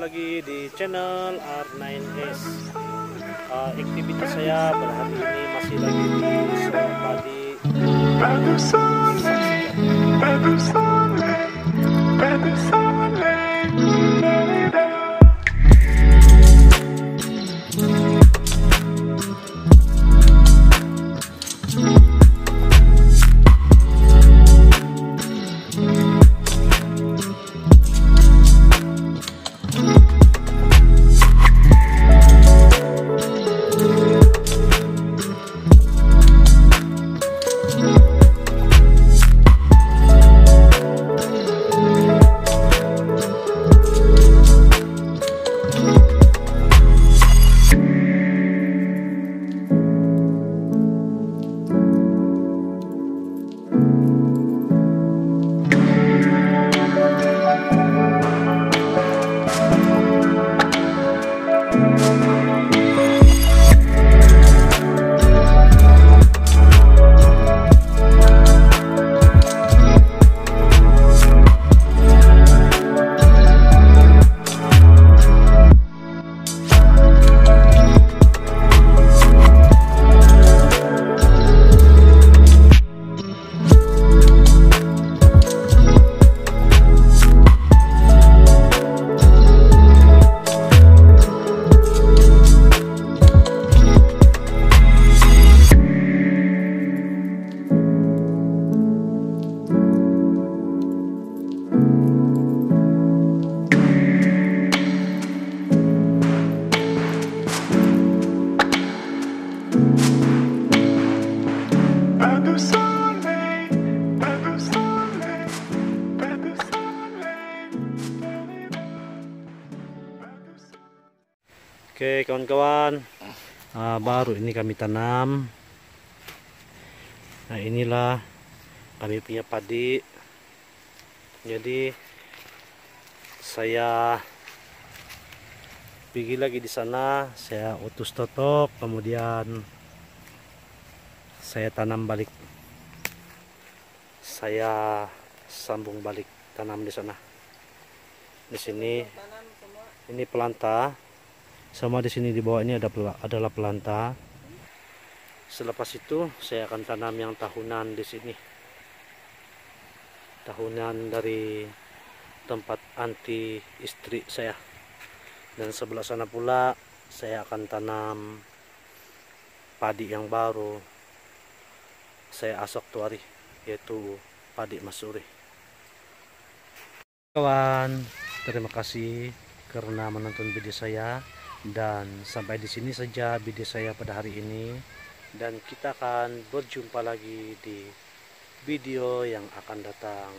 lagi di channel R9S. Aktivitas saya berhari ini masih lagi di sawah padi. Oke kawan-kawan, baru ini kami tanam. Nah inilah kami punya padi. Jadi saya pergi lagi di sana, saya utus totok, kemudian saya tanam balik. Saya sambung balik tanam di sana. Di sini ini pelanta. Sama di sini di bawah ini adalah pelanta. Selepas itu saya akan tanam yang tahunan di sini. Tahunan dari tempat anti istri saya. Dan sebelah sana pula saya akan tanam padi yang baru. Saya asok tuari, yaitu padi masuri. Kawan, terima kasih karena menonton video saya. Dan sampai di sini saja video saya pada hari ini, dan kita akan berjumpa lagi di video yang akan datang.